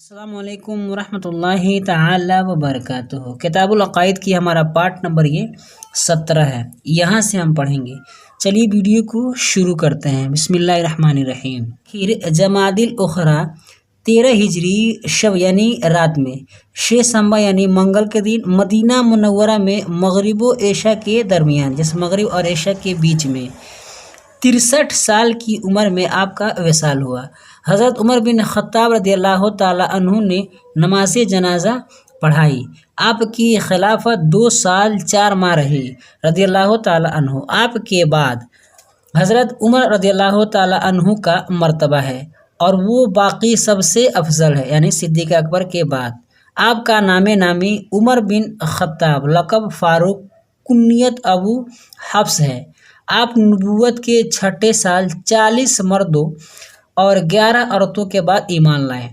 السلام علیکم ورحمۃ اللہ تعالی وبرکاتہ۔ کتاب العقائد کی ہمارا پارٹ نمبر یہ 17 ہے، یہاں سے ہم پڑھیں گے۔ چلیے ویڈیو کو شروع کرتے ہیں۔ بسم اللہ الرحمن الرحیم۔ پھر جمادی الاخری 13 ہجری شب یعنی رات میں 6 سنبا یعنی منگل کے دن مدینہ منورہ میں مغرب و عشاء کے درمیان، جیسے مغرب اور عشاء کے بیچ میں 63 سال کی عمر میں آپ کا وصال ہوا۔ حضرت عمر بن خطاب رضی اللہ تعالیٰ عنہ نے نماز جنازہ پڑھائی۔ آپ کی خلافت 2 سال 4 ماہ رہی رضی اللہ تعالیٰ عنہ۔ آپ کے بعد حضرت عمر رضی اللہ تعالیٰ عنہ کا مرتبہ ہے اور وہ باقی سب سے افضل ہے، یعنی صدیق اکبر کے بعد۔ آپ کا نام نامی عمر بن خطاب، لقب فاروق، کنیت ابو حفص ہے۔ آپ نبوت کے 6 سال 40 مردوں اور 11 عورتوں کے بعد ایمان لائے،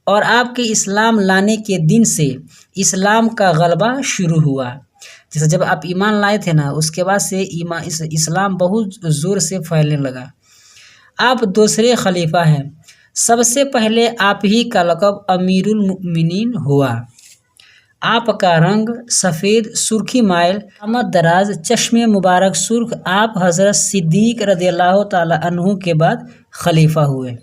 اور آپ کے اسلام لانے کے دن سے اسلام کا غلبہ شروع ہوا۔ جیسے جب آپ ایمان لائے تھے نا، اس کے بعد سے اسلام بہت زور سے پھیلنے لگا۔ آپ دوسرے خلیفہ ہیں۔ سب سے پہلے آپ ہی کا لقب امیر المؤمنین ہوا۔ آپ کا رنگ سفید سرخی مائل، قامت دراز، چشم مبارک سرخ۔ آپ حضرت صدیق رضی اللہ تعالیٰ عنہ کے بعد خلیفہ ہوئے۔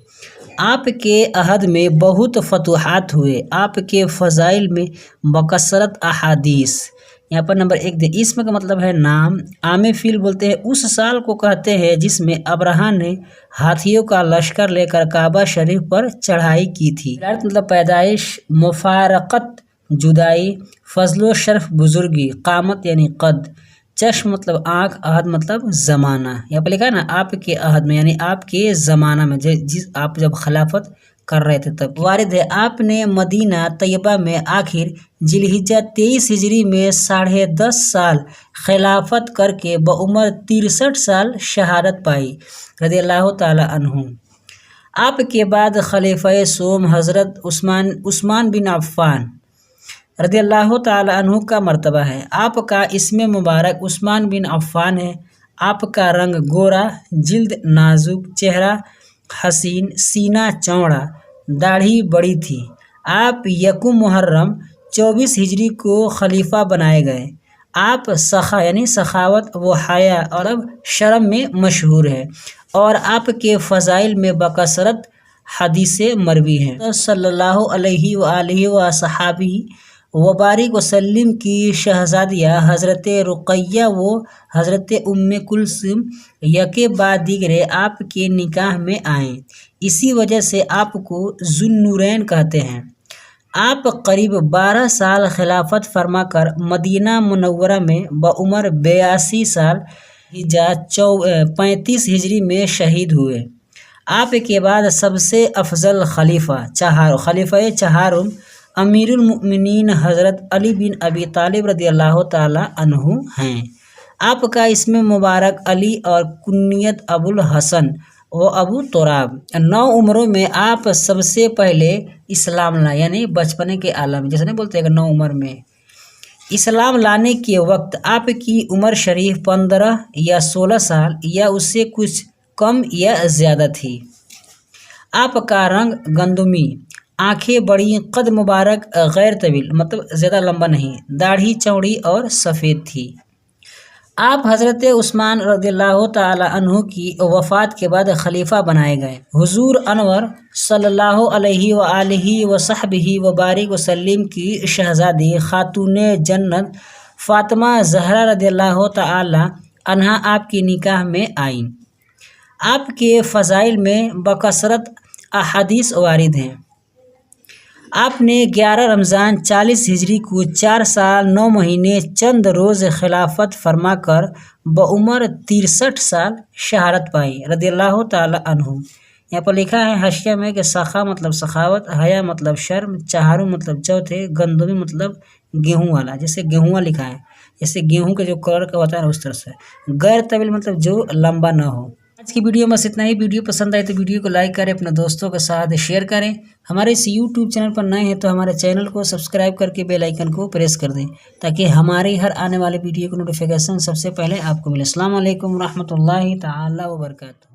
آپ کے عہد میں بہت فتوحات ہوئے۔ آپ کے فضائل میں بکثرت احادیث۔ یہاں پر نمبر 1 دیں۔ اسم کا مطلب ہے نام، عام فعل بولتے ہیں اس سال کو کہتے ہیں جس میں ابرہہ نے ہاتھیوں کا لشکر لے کر کعبہ شریف پر چڑھائی کی تھی۔ مطلب پیدائش، مفارقت جدائی، فضل و شرف بزرگی، قامت یعنی قد، چشم مطلب آنکھ، عہد مطلب زمانہ۔ یہاں پہ لکھا ہے نا آپ کے عہد میں، یعنی آپ کے زمانہ میں، آپ جب خلافت کر رہے تھے تب۔ وارد ہے آپ نے مدینہ طیبہ میں آخر ذی الحجہ 23 ہجری میں 10.5 سال خلافت کر کے بعمر 63 سال شہادت پائی رضی اللہ تعالیٰ عنہ۔ آپ کے بعد خلیفہ سوم حضرت عثمان بن عفان رضی اللہ تعالیٰ عنہ کا مرتبہ ہے۔ آپ کا اسم مبارک عثمان بن عفان ہے۔ آپ کا رنگ گورا، جلد نازک، چہرہ حسین، سینہ چوڑا، داڑھی بڑی تھی۔ آپ یکم محرم 24 ہجری کو خلیفہ بنائے گئے۔ آپ سخا یعنی سخاوت و حیا اور شرم میں مشہور ہے، اور آپ کے فضائل میں بکثرت حدیث مروی ہیں۔ صلی اللہ علیہ وآلہ وصحبہ وبارک وسلم کی شہزادیہ حضرت رقیہ و حضرت ام کلثوم یکے بعد دیگرے آپ کے نکاح میں آئیں، اسی وجہ سے آپ کو ذو النورین کہتے ہیں۔ آپ قریب 12 سال خلافت فرما کر مدینہ منورہ میں بعمر 82 سال 35 ہجری میں شہید ہوئے۔ آپ کے بعد سب سے افضل خلیفہ چہارم امیر المؤمنین حضرت علی بن ابی طالب رضی اللہ تعالیٰ عنہ ہیں۔ آپ کا اسم مبارک علی اور کنیت ابو الحسن و ابو تراب۔ 9 عمروں میں آپ سب سے پہلے اسلام لائے، یعنی بچپنے کے عالم، جیسے نہیں بولتے کہ 9 عمر میں۔ اسلام لانے کے وقت آپ کی عمر شریف 15 یا 16 سال یا اس سے کچھ کم یا زیادہ تھی۔ آپ کا رنگ گندمی، آنکھیں بڑی، قد مبارک غیر طویل مطلب زیادہ لمبا نہیں، داڑھی چوڑی اور سفید تھی۔ آپ حضرت عثمان رضی اللہ تعالیٰ عنہ کی وفات کے بعد خلیفہ بنائے گئے۔ حضور انور صلی اللہ علیہ وآلہ وصحبہ وبارک وسلم کی شہزادی خاتون جنت فاطمہ زہرا رضی اللہ تعالیٰ عنہا آپ کی نکاح میں آئیں۔ آپ کے فضائل میں بکثرت احادیث وارد ہیں۔ آپ نے 11 رمضان 40 ہجری کو 4 سال 9 مہینے چند روز خلافت فرما کر بعمر 63 سال شہادت پائی رضی اللہ تعالیٰ عنہ۔ یہاں پر لکھا ہے حاشیہ میں کہ سخا مطلب سخاوت، حیا مطلب شرم، چہارم مطلب چوتھے، گندمی مطلب گیہوں والا، جیسے گیہوں لکھا ہے، جیسے گیہوں کے جو کلر کا ہوتا ہے اس طرح سے۔ غیر طویل مطلب جو لمبا نہ ہو۔ آج کی ویڈیو میں اتنا ہی۔ ویڈیو پسند آئے تو ویڈیو کو لائک کریں، اپنے دوستوں کے ساتھ شیئر کریں۔ ہمارے اس یوٹیوب چینل پر نئے ہیں تو ہمارے چینل کو سبسکرائب کر کے بیل آئیکن کو پریس کر دیں تاکہ ہماری ہر آنے والے ویڈیو کو نوٹیفیکیشن سب سے پہلے آپ کو ملے۔ السلام علیکم ورحمۃ اللہ تعالی وبرکاتہ۔